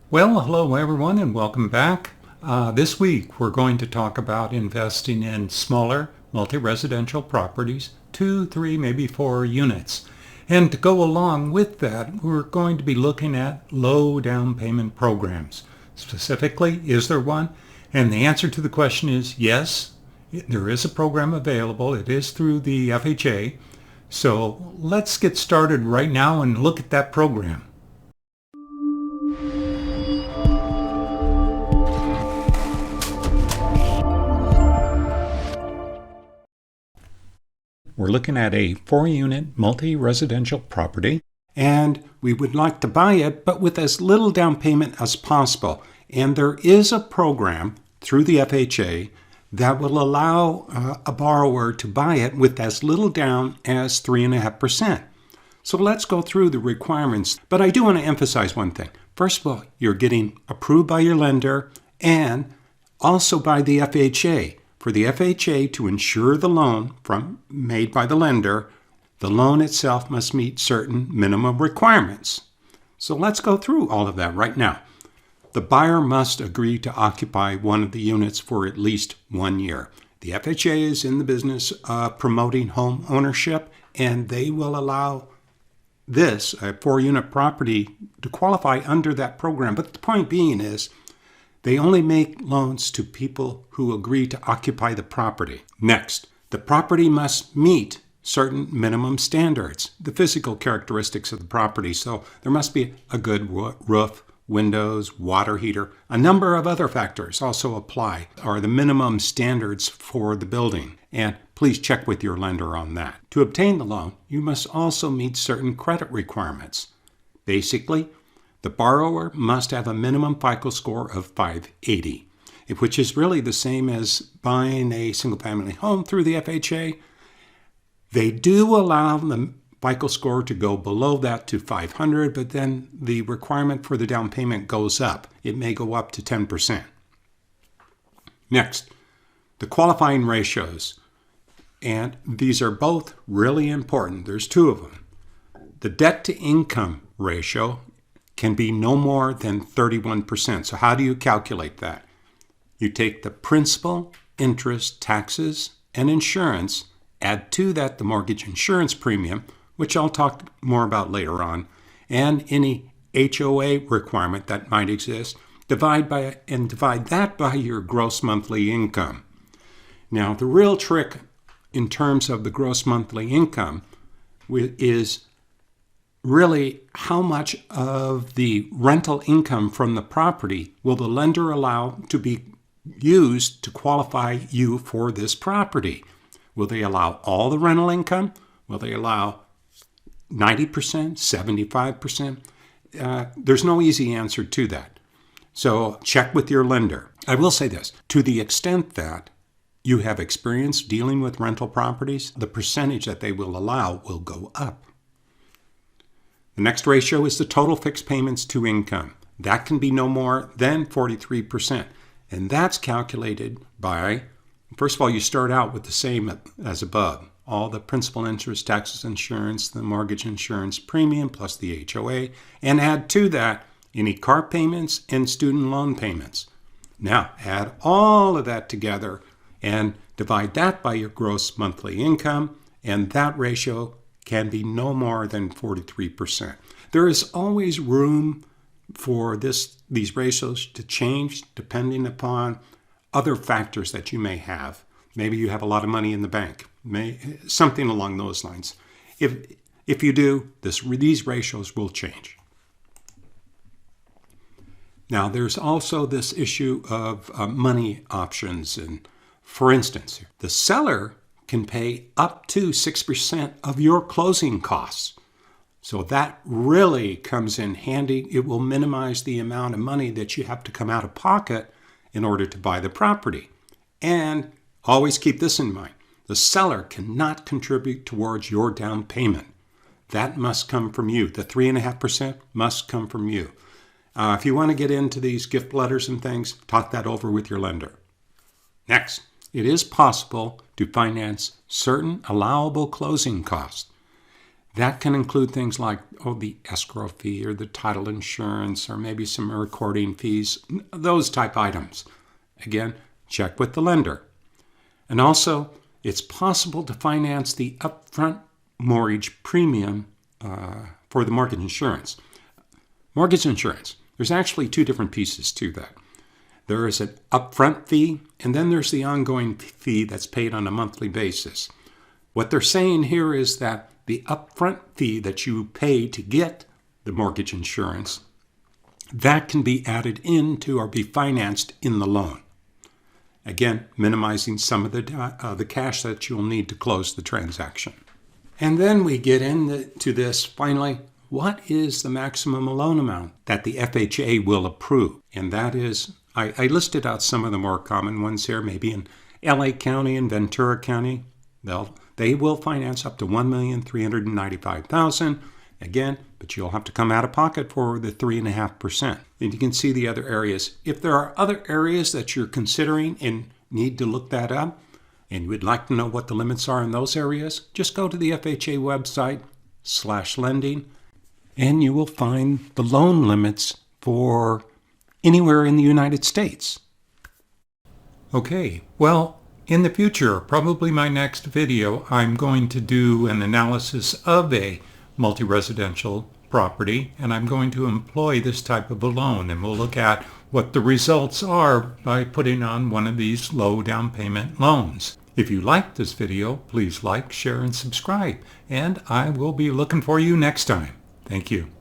Well, hello everyone and welcome back. This week we're going to talk about investing in smaller multi-residential properties, 2, 3, maybe 4 units. And to go along with that, we're going to be looking at low down payment programs. Specifically, is there one? And the answer to the question is yes, there is a program available. It is through the FHA. So let's get started right now and look at that program. We're looking at a 4-unit multi-residential property, and we would like to buy it, but with as little down payment as possible. And there is a program through the FHA that will allow a borrower to buy it with as little down as 3.5%. So let's go through the requirements. But I do want to emphasize one thing. First of all, you're getting approved by your lender and also by the FHA. For the FHA to insure the loan made by the lender, the loan itself must meet certain minimum requirements. So let's go through all of that right now. The buyer must agree to occupy one of the units for at least 1 year. The FHA is in the business of promoting home ownership, and they will allow this, a 4-unit property, to qualify under that program. But the point being is, they only make loans to people who agree to occupy the property. Next, the property must meet certain minimum standards, the physical characteristics of the property. So there must be a good roof, windows, water heater. A number of other factors also apply, are the minimum standards for the building. And please check with your lender on that. To obtain the loan, you must also meet certain credit requirements. Basically, the borrower must have a minimum FICO score of 580, which is really the same as buying a single-family home through the FHA. They do allow the FICO score to go below that to 500, but then the requirement for the down payment goes up. It may go up to 10%. Next, the qualifying ratios. And these are both really important. There's 2 of them. The debt-to-income ratio can be no more than 31%. So how do you calculate that? You take the principal, interest, taxes, and insurance, add to that the mortgage insurance premium, which I'll talk more about later on, and any HOA requirement that might exist, divide that by your gross monthly income. Now, the real trick in terms of the gross monthly income is really how much of the rental income from the property will the lender allow to be used to qualify you for this property? Will they allow all the rental income? Will they allow 90%, 75%? There's no easy answer to that. So check with your lender. I will say this, to the extent that you have experience dealing with rental properties, the percentage that they will allow will go up. The next ratio is the total fixed payments to income. That can be no more than 43%. And that's calculated by, first of all, you start out with the same as above. All the principal, interest, taxes, insurance, the mortgage insurance premium, plus the HOA, and add to that any car payments and student loan payments. Now, add all of that together and divide that by your gross monthly income, and that ratio can be no more than 43%. There is always room for these ratios to change depending upon other factors that you may have. Maybe you have a lot of money in the bank, something along those lines. If you do, these ratios will change. Now, there's also this issue of money options. And for instance, the seller can pay up to 6% of your closing costs. So that really comes in handy. It will minimize the amount of money that you have to come out of pocket in order to buy the property. And always keep this in mind. The seller cannot contribute towards your down payment. That must come from you. The 3.5% must come from you. If you want to get into these gift letters and things, talk that over with your lender. Next, it is possible to finance certain allowable closing costs. That can include things like, the escrow fee or the title insurance or maybe some recording fees, those type items. Again, check with the lender. And also, it's possible to finance the upfront mortgage premium for the mortgage insurance. Mortgage insurance, there's actually two different pieces to that. There is an upfront fee, and then there's the ongoing fee that's paid on a monthly basis. What they're saying here is that the upfront fee that you pay to get the mortgage insurance, that can be added into or be financed in the loan. Again, minimizing some of the cash that you'll need to close the transaction. And then we get into this, finally, what is the maximum loan amount that the FHA will approve? And that is, I listed out some of the more common ones here, maybe in LA County and Ventura County. They will finance up to $1,395,000. Again, but you'll have to come out of pocket for the 3.5%. And you can see the other areas. If there are other areas that you're considering and need to look that up, and you would like to know what the limits are in those areas, just go to the FHA website /lending, and you will find the loan limits for anywhere in the United States. Okay, well, in the future, probably my next video, I'm going to do an analysis of a multi-residential property, and I'm going to employ this type of a loan, and we'll look at what the results are by putting on one of these low down payment loans. If you liked this video, please like, share, and subscribe, and I will be looking for you next time. Thank you.